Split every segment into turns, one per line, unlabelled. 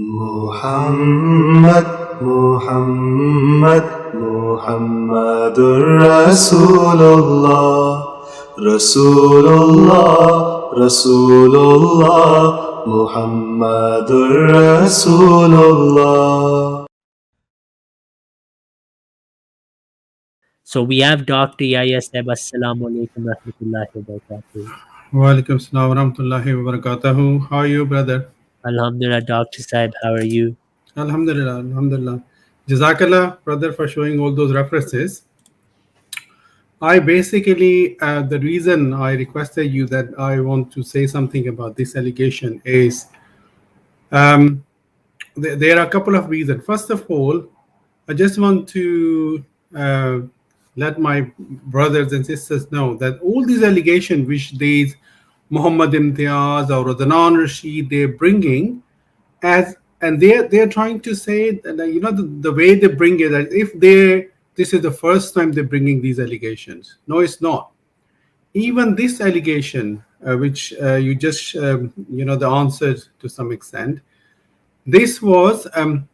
Muhammad, Muhammad, Muhammadur Rasulullah, Rasulullah, Rasulullah, Muhammadur Rasulullah.
So we have Dr. Yahya Saib. Assalamu alaikum rahmatullahi wa barakatuh.
Wa alaikum assalam wa rahmatullahi wa barakatuh. How are you, brother?
Alhamdulillah, Dr. Saib, how are you?
Alhamdulillah, alhamdulillah. Jazakallah, brother, for showing all those references. I basically, the reason I requested you that I want to say something about this allegation is there are a couple of reasons. First of all, I just want to let my brothers and sisters know that all these allegations which these Muhammad Imtiaz or Adnan Rashid they're bringing and they're trying to say that, the way they bring it, that if this is the first time they're bringing these allegations. No, it's not. Even this allegation, which you just the answer to some extent, this was and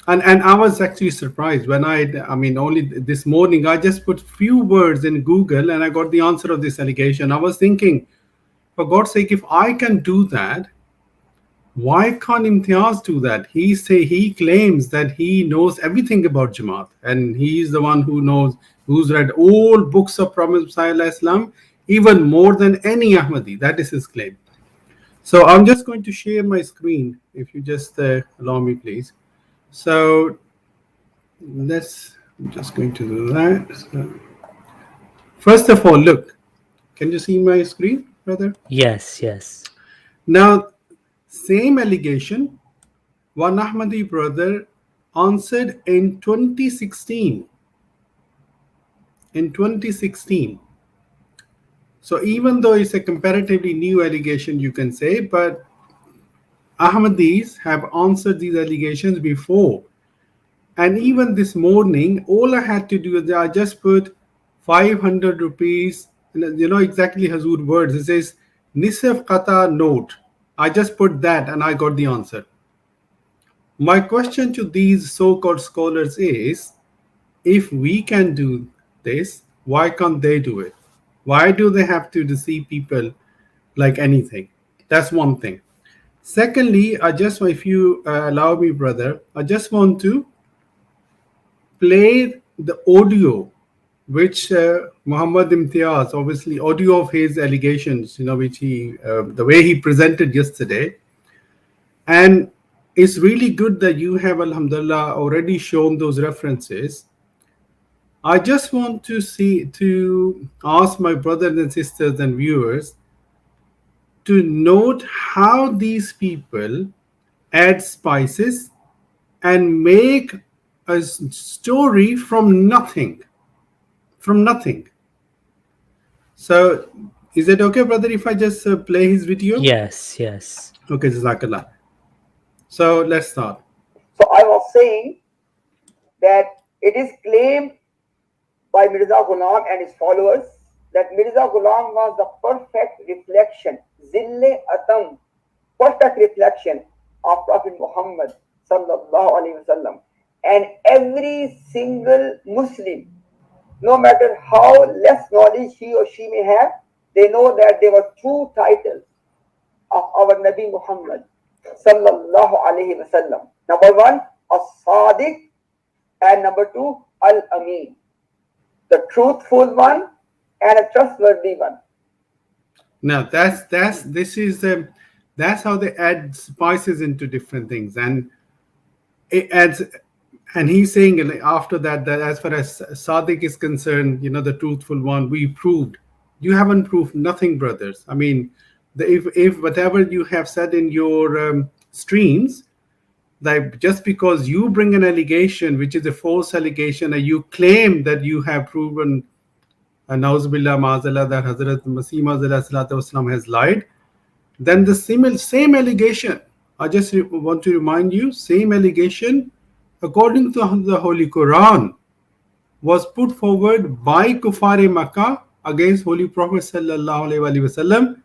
I was actually surprised when only this morning I just put few words in Google and I got the answer of this allegation. I was thinking, for God's sake, if I can do that, why can't Imtiaz do that? He claims that he knows everything about Jamaat and he's the one who's read all books of Prophet Muhammad Islam, even more than any Ahmadi. That is his claim. So I'm just going to share my screen, if you just allow me, please. So I'm just going to do that. So, first of all, look, can you see my screen, brother?
Yes.
Now, same allegation, one Ahmadi brother answered in 2016. In 2016. So even though it's a comparatively new allegation, you can say, but Ahmadis have answered these allegations before. And even this morning, all I had to do is I just put 500 rupees, exactly Hazur words. It says, Nisaf Qata note. I just put that and I got the answer. My question to these so-called scholars is, if we can do this, why can't they do it? Why do they have to deceive people like anything? That's one thing. Secondly, if you allow me, brother, I just want to play the audio which Muhammad Imtiaz, obviously audio of his allegations, which he, the way he presented yesterday. And it's really good that you have, alhamdulillah, already shown those references. I just want to ask my brothers and sisters and viewers to note how these people add spices and make a story from nothing. So is it okay, brother, if I just play his video?
Yes.
Okay, Jazakallah. So let's start.
So I was saying that it is claimed by Mirza Ghulam and his followers that Mirza Ghulam was the perfect reflection, Zille Atam, perfect reflection of Prophet Muhammad sallallahu alaihi wasallam. And every single Muslim, no matter how less knowledge he or she may have, they know that they were true titles of our Nabi Muhammad sallallahu alaihi wasallam. Number one, As-Sadiq, and number two, Al-Amin, the truthful one and a trustworthy one.
Now that's how they add spices into different things, and it adds. And he's saying after that as far as Sadiq is concerned, the truthful one, we proved. You haven't proved nothing, brothers. I mean, if whatever you have said in your streams, like just because you bring an allegation which is a false allegation and you claim that you have proven Nauzubillah Ma'azallah that Hazrat Masih Ma'azallah has lied, then the same allegation, I just want to remind you, same allegation according to the Holy Quran was put forward by Kuffar Makkah against Holy Prophet sallallahu alaihi wasallam.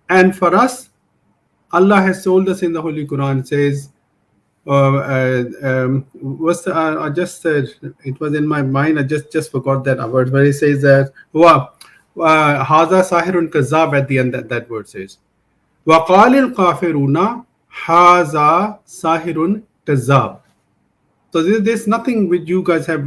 And for us, Allah has told us in the Holy Quran, says, what's the, I just it was in my mind. I just forgot that word where he says that haza sahirun kazab at the end. That word says waqalil kafiruna haza sahirun kazab. So there's nothing which you guys have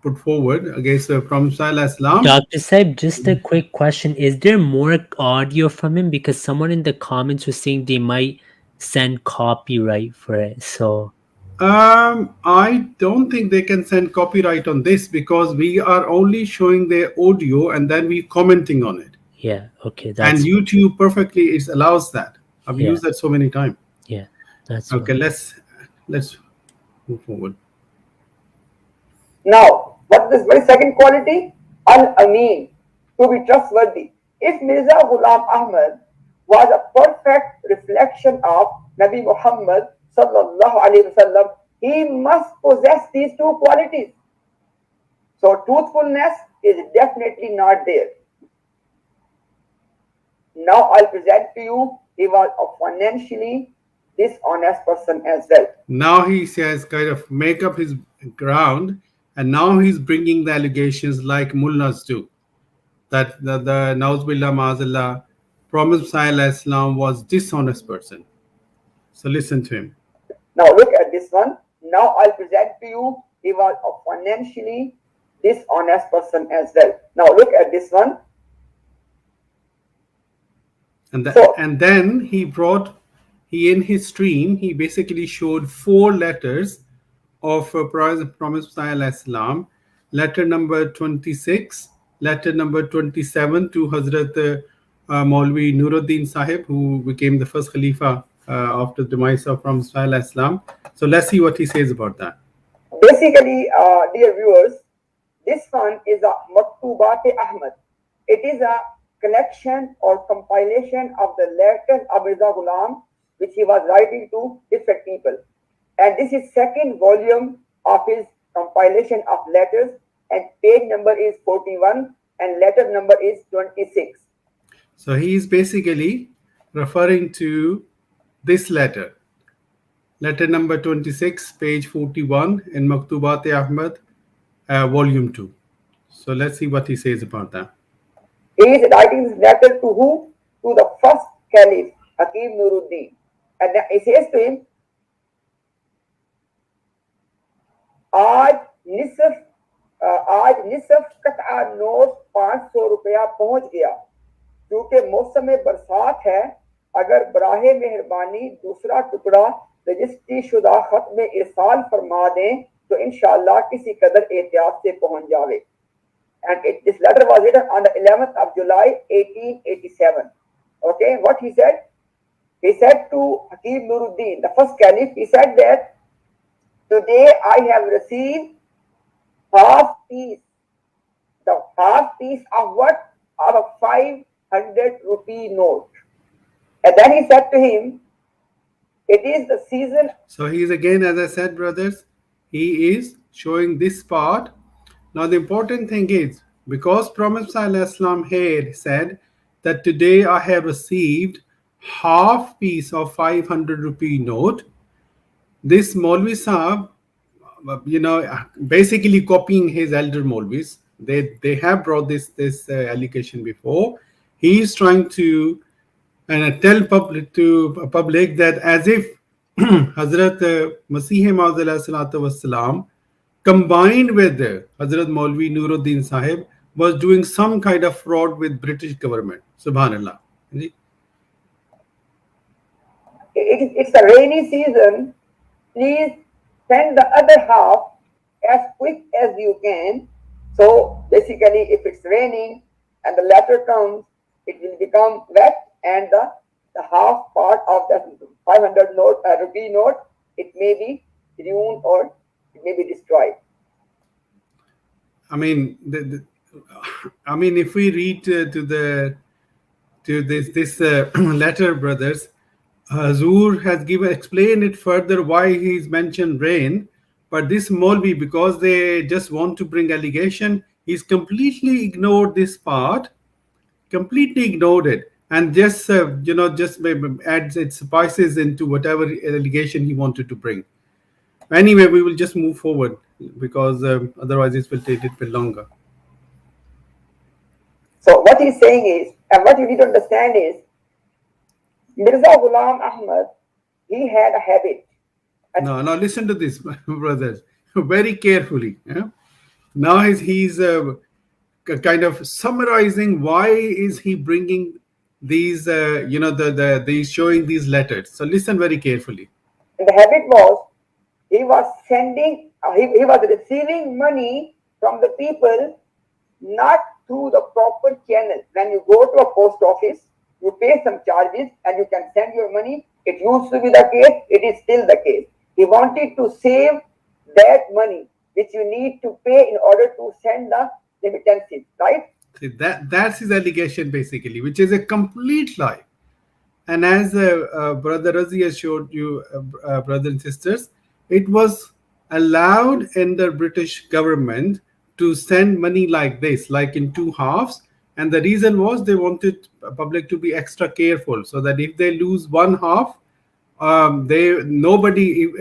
put forward against from Islam.
Dr. Saib, just a quick question. Is there more audio from him? Because someone in the comments was saying they might send copyright for it. So
I don't think they can send copyright on this because we are only showing their audio and then we commenting on it.
yeah, okay.
And YouTube perfectly allows that. I've used that so many times.
Yeah, that's
okay. Let's move forward.
Now, what is my second quality? Al-Amin, to be trustworthy. If Mirza Ghulam Ahmad was a perfect reflection of Nabi Muhammad sallallahu alaihi wasallam, he must possess these two qualities. So truthfulness is definitely not there. Now I'll present to you, he was a financially dishonest person as well.
Now he says kind of make up his ground, and now he's bringing the allegations like mullahs do, that the Nauzubillah Ma'azallah Prophet Islam was dishonest person. So listen to him.
Now look at this one. Now I'll present to you, he was a financially dishonest person as well. Now look at this one.
And then he in his stream, he basically showed 4 letters of Prophet Islam. Letter number 26, letter number 27 to Hazrat Maulvi Nuruddin Sahib, who became the first Khalifa after the demise of Prophet Islam. So let's see what he says about that.
Basically, dear viewers, this one is a Maktubat Ahmad. It is a collection or compilation of the letters of Mirza Ghulam, which he was writing to different people. And this is second volume of his compilation of letters, and page number is 41 and letter number is 26.
So he is basically referring to this letter. Letter number 26, page 41 in Maktubat Ahmad, volume 2. So let's see what he says about that.
He is writing this letter to who? To the first caliph, Hakim Nuruddin. And he says to him, आज निसफ कतआ note 500 रुपया पहुंच गया, क्योंकि मौसम बरसात है। अगर बराहे मेहरबानी दूसरा टुकड़ा रजिस्ट्री शुदा खत में इरसाल फरमा दें तो इंशाअल्लाह किसी कदर एहतियात से पहुंच जावे. And this letter was written on the 11th of July 1887. Okay, what he said? He said to Hakim Nuruddin, the first caliph, he said that today I have received half piece. The half piece of what? Of a 500 rupee note. And then he said to him, it is the season.
So he is again, as I said, brothers, he is showing this part. Now the important thing is, because Prophet ﷺ here said that today I have received half piece of 500 rupee note, this Maulvi Sahib, basically copying his elder Maulvis, they have brought this allegation before. He is trying to tell public that as if Hazrat Masih Maud Wassalam combined with Hazrat Maulvi Nuruddin Sahib was doing some kind of fraud with British government. Subhanallah.
It's a rainy season. Please send the other half as quick as you can. So basically, if it's raining and the letter comes, it will become wet, and the half part of the 500 rupee note, it may be ruined or it may be destroyed.
I mean, if we read to this letter, brothers, Hazur has explained it further why he's mentioned rain, but this Maulvi, because they just want to bring allegation, he's completely ignored this part, and just adds its spices into whatever allegation he wanted to bring. Anyway, we will just move forward because otherwise this will take it a bit longer.
So what he's saying is, and what you need to understand is, Mirza Ghulam Ahmad, he had a habit.
Now listen to this, brothers, very carefully. Yeah? Now he's kind of summarizing why is he bringing these, these showing these letters. So listen very carefully.
And the habit was, he was sending, he was receiving money from the people not through the proper channel. When you go to a post office, you pay some charges and you can send your money. It used to be the case, it is still the case. He wanted to save that money which you need to pay in order to send the remittances, right?
See, that's his allegation basically, which is a complete lie. And as Brother Razi has showed you, brothers and sisters, it was allowed in the British government to send money like this, like in two halves. And the reason was they wanted public to be extra careful, so that if they lose one half, nobody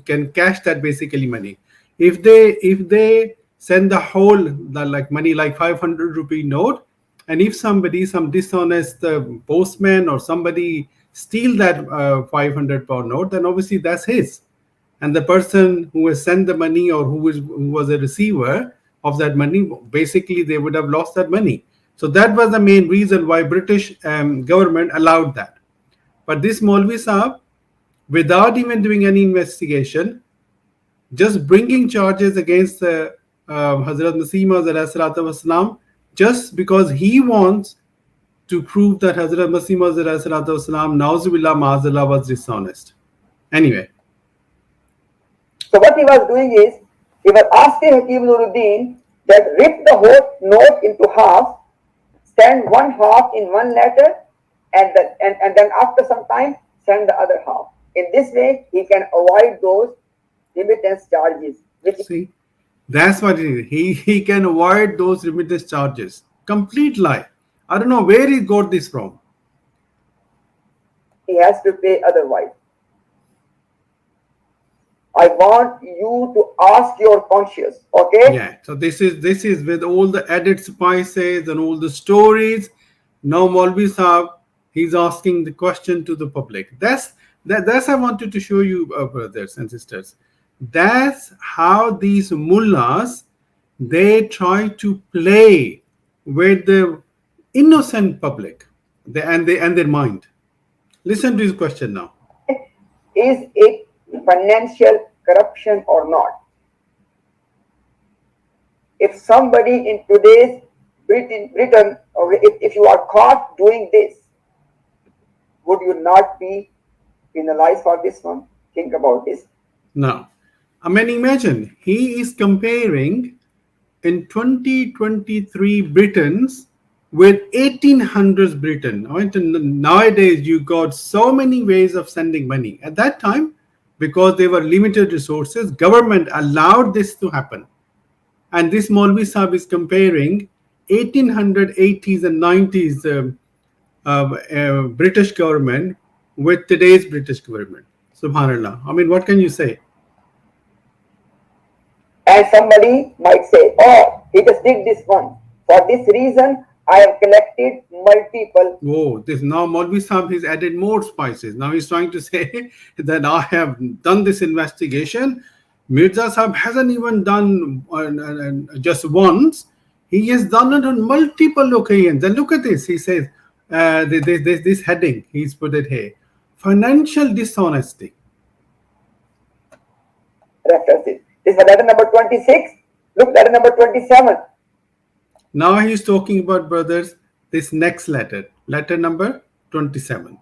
can cash that basically money. If they send the whole like money, like 500 rupee note, and if some dishonest postman or somebody steal that 500 pound note, then obviously that's his, and the person who has sent the money or who was a receiver of that money, basically they would have lost that money. So that was the main reason why British government allowed that. But this Maulvi Sahab, without even doing any investigation, just bringing charges against Hazrat Masih Maud just because he wants to prove that Hazrat Masih Maud Nauzubillah Ma'azallah was dishonest. Anyway.
So what he was doing is, he was asking Hakim Nuruddin that rip the whole note into half, send one half in one letter, and then after some time send the other half. In this way, he can avoid those remittance charges.
See, that's what it is. He can avoid those remittance charges. Complete lie. I don't know where he got this from.
He has to pay otherwise. I want you to ask your conscience, okay?
Yeah. So this is with all the added spices and all the stories. Now Maulvi Sahab, he's asking the question to the public. That's I wanted to show you, brothers and sisters. That's how these mullahs, they try to play with the innocent public and their mind. Listen to his question now.
Is it financial corruption or not? If somebody in today's Britain, or if you are caught doing this, would you not be penalized for this one? Think about this.
No. I mean, imagine, he is comparing in 2023 Britons with 1800s Britain. Nowadays, you got so many ways of sending money. At that time, because there were limited resources, government allowed this to happen. And this Maulvi Sahib is comparing 1880s and 90s British government with today's British government. Subhanallah. I mean, what can you say?
And somebody might say, oh, he just did this one. For this reason, I have collected multiple.
Oh, this now Maulvi Sahib has added more spices. Now he's trying to say that I have done this investigation. Mirza Sahib hasn't even done just once. He has done it on multiple occasions. And look at this. He says, this heading, he's put it here. Financial dishonesty.
References. This is letter number 26. Look, letter number 27.
Now he's talking about, brothers, this next letter, letter number 27.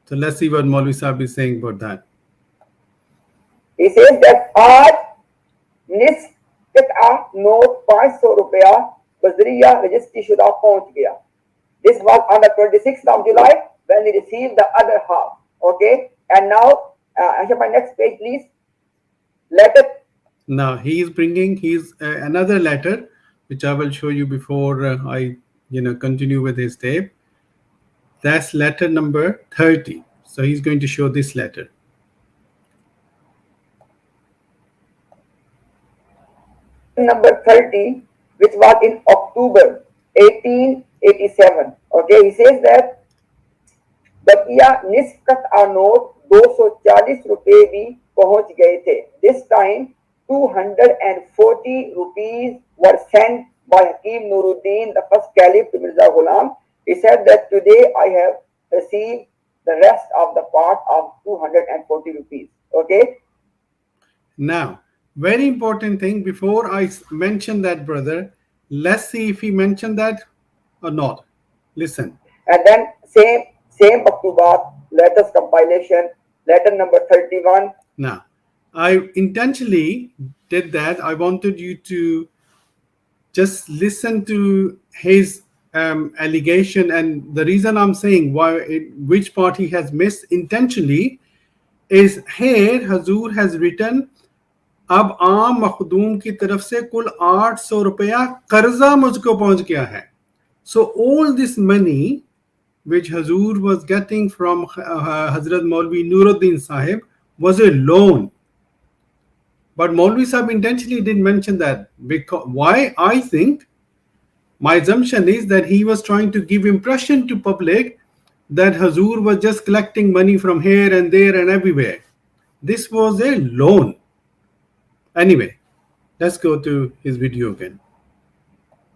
So let's see what Maulvi Sahib is saying about that.
He says that आज निस्कता note 500 रुपया बजरिया registry शुदा पहुंच गया. This was on the 26th of July when he received the other half. Okay, and now, my next page, please. Letter.
Now he is bringing another letter, which I will show you before I continue with his tape. That's letter number 30. So he's going to show this letter.
number 30, which was in October 1887. Okay, he says that Bakiya Nizakat uh note 240 रुपए भी पहुंच गए थे. This time 240 rupees were sent by Hakim Nuruddin, the first caliph, to Mirza Ghulam. He said that today I have received the rest of the part of 240 rupees. Okay.
Now, very important thing before I mention that, brother, let's see if he mentioned that or not. Listen.
And then same Maktubat, letters compilation, letter number 31.
Now, I intentionally did that. I wanted you to just listen to his allegation, and the reason I'm saying which part he has missed intentionally is here Hazur has written अब आम मखदूम की तरफ से कुल 800 रुपया कर्जा मुझको पहुंच गया है. So all this money which Hazur was getting from Hazrat Maulvi Nuruddin Sahib was a loan. But Maulvi Sahib intentionally didn't mention that. Because why? I think my assumption is that he was trying to give impression to public that Hazur was just collecting money from here and there and everywhere. This was a loan. Anyway, let's go to his video again.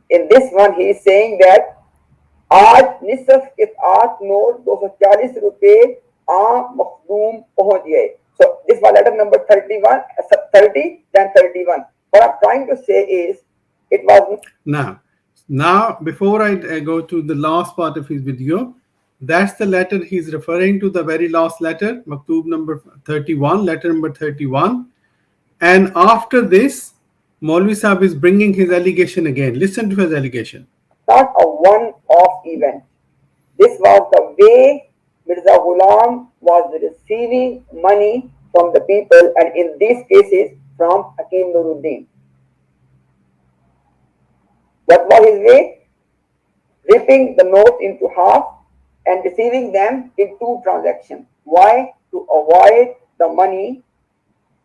In this one, he is saying that आज निसफ के 8 note 240 रुपए आम मखदूम पहुंच गए. So this was letter number 31, 30, then 31. What I'm trying to say is, it was
now before I go to the last part of his video, that's the letter he's referring to, the very last letter, Maktub number 31, letter number 31. And after this, Maulvi Sahib is bringing his allegation again. Listen to his allegation.
Not a one-off event. This was the way Mirza Ghulam was receiving money from the people, and in these cases from Hakim Nuruddin. What was his way? Ripping the notes into half and receiving them in 2 transactions. Why? To avoid the money,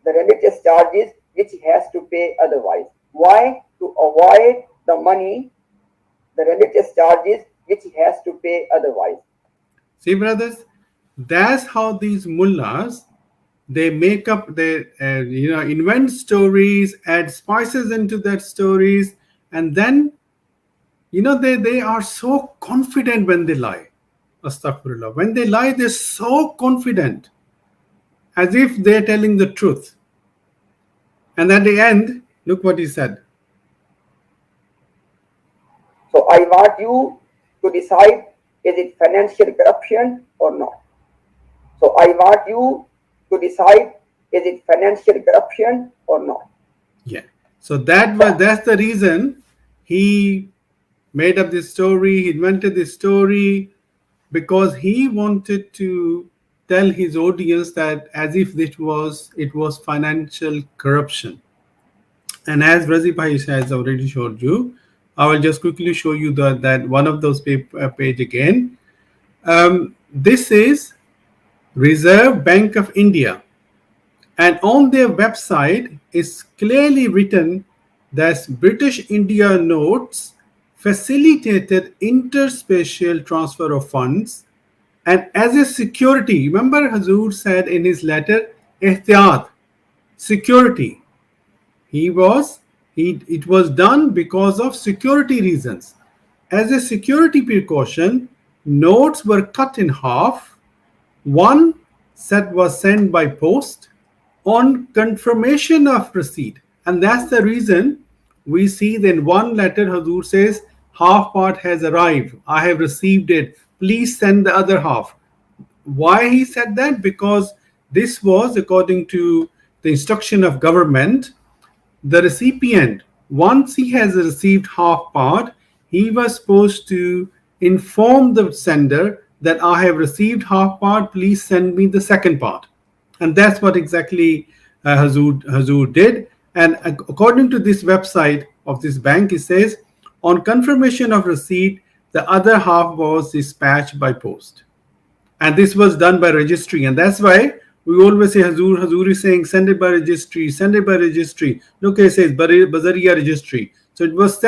the religious charges which he has to pay otherwise. Why? To avoid the money, the religious charges which he has to pay otherwise.
See, brothers, that's how these mullahs, they make up, they invent stories, add spices into that stories, and then they are so confident when they lie. Astaghfirullah. When they lie, they're so confident, as if they're telling the truth. And at the end, look what he said.
So I want you to decide, is it financial corruption or not? So I want you to decide, is it financial corruption or not?
Yeah. So that's the reason he made up this story, he invented this story, because he wanted to tell his audience that as if it was financial corruption. And as Razi Bhai has already showed you, I will just quickly show you that one of those page again. This is Reserve Bank of India, and on their website is clearly written that British India notes facilitated interspatial transfer of funds, and as a security, remember Hazur said in his letter, ihtiyat, security. It was done because of security reasons. As a security precaution, notes were cut in half. One set was sent by post on confirmation of receipt. And that's the reason we see then one letter Hazur says, half part has arrived. I have received it. Please send the other half. Why he said that? Because this was according to the instruction of government. The recipient, once he has received half part, he was supposed to inform the sender that I have received half part, please send me the second part. And that's what exactly Hazur did. And according to this website of this bank, it says, on confirmation of receipt, the other half was dispatched by post. And this was done by registry. And that's why we always say Hazur is saying send it by registry, send it by registry. Look, it says Bazariya registry. So it was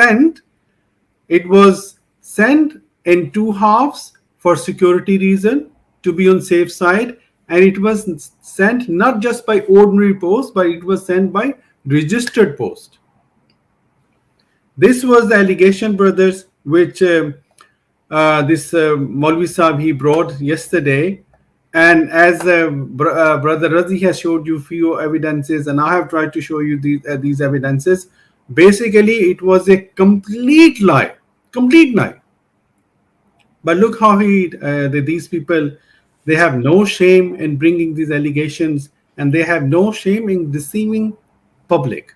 sent in two halves for security reason, to be on safe side, and it was sent not just by ordinary post, but it was sent by registered post. This was the allegation, brothers, which this Maulvi Saab he brought yesterday. And as Brother Razi has showed you few evidences, and I have tried to show you these evidences, basically it was a complete lie. But look how these people, they have no shame in bringing these allegations, and they have no shame in deceiving public.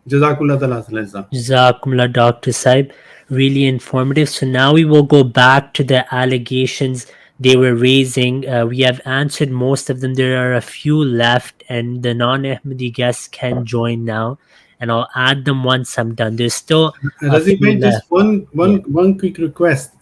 Jazakumullah ta'ala khairan.
Jazakumullah, Dr. Saib. Really informative. So now we will go back to the allegations they were raising. We have answered most of them. There are a few left, and the non-Ahmadi guests can join now, and I'll add them once I'm done. There's still a few
Razi, just
left.
one quick request,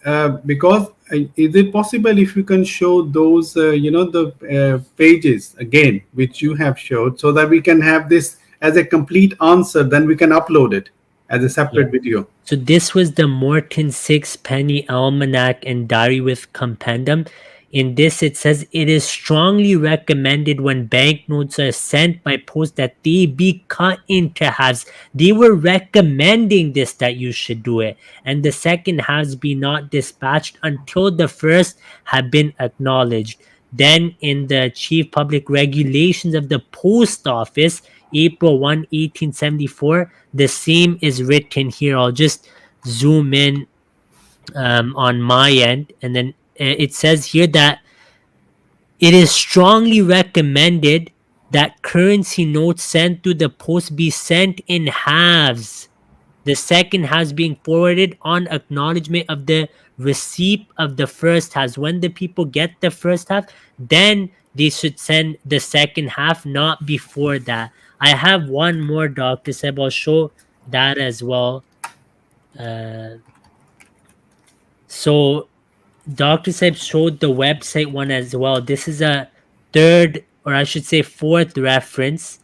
because is it possible if you can show those the pages again which you have showed, so that we can have this as a complete answer, then we can upload it as a separate video.
So this was the Morton 6-penny almanac and diary with compendum. In this, it says, it is strongly recommended when banknotes are sent by post that they be cut into halves. They were recommending this, that you should do it. And the second halves be not dispatched until the first have been acknowledged. Then in the Chief Public Regulations of the Post Office, April 1, 1874, the same is written here. I'll just zoom in on my end, and then it says here that it is strongly recommended that currency notes sent through the post be sent in halves, the second halves being forwarded on acknowledgement of the receipt of the first half. When the people get the first half, then they should send the second half, not before that. I have one more, Dr. Seb. I'll show that as well. So Dr. Seb showed the website one as well. This is a third, or I should say fourth reference.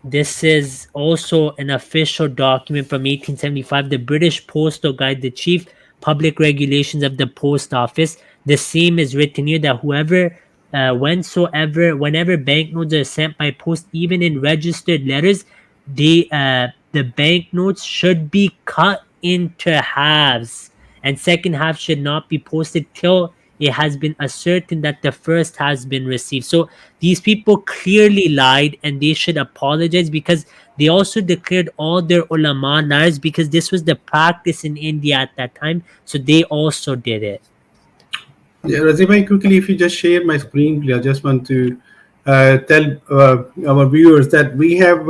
This is also an official document from 1875, the British Postal Guide, the Chief Public Regulations of the Post Office. The same is written here, that whenever banknotes are sent by post, even in registered letters, the banknotes should be cut into halves, and second half should not be posted till it has been ascertained that the first has been received. So these people clearly lied, and they should apologize, because they also declared all their ulama liars, because this was the practice in India at that time. So they also did it.
Yeah, Razi bhai, quickly, if you just share my screen, please. I just want to tell our viewers that we have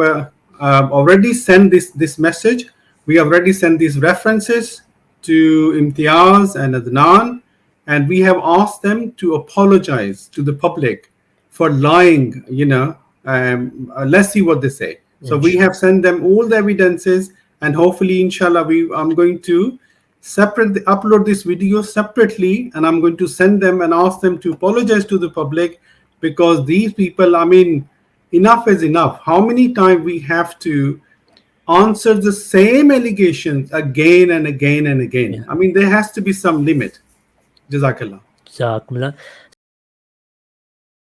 already sent this message. We have already sent these references to Imtiaz and Adnan, and we have asked them to apologize to the public for lying. Let's see what they say. So we have sent them all the evidences, and hopefully, inshallah, I'm going to upload this video separately, and I'm going to send them and ask them to apologize to the public, because these people, I mean, enough is enough. How many times we have to answer the same allegations again and again and again? I mean, there has to be some limit. Jazakallah.
Jazakumullah.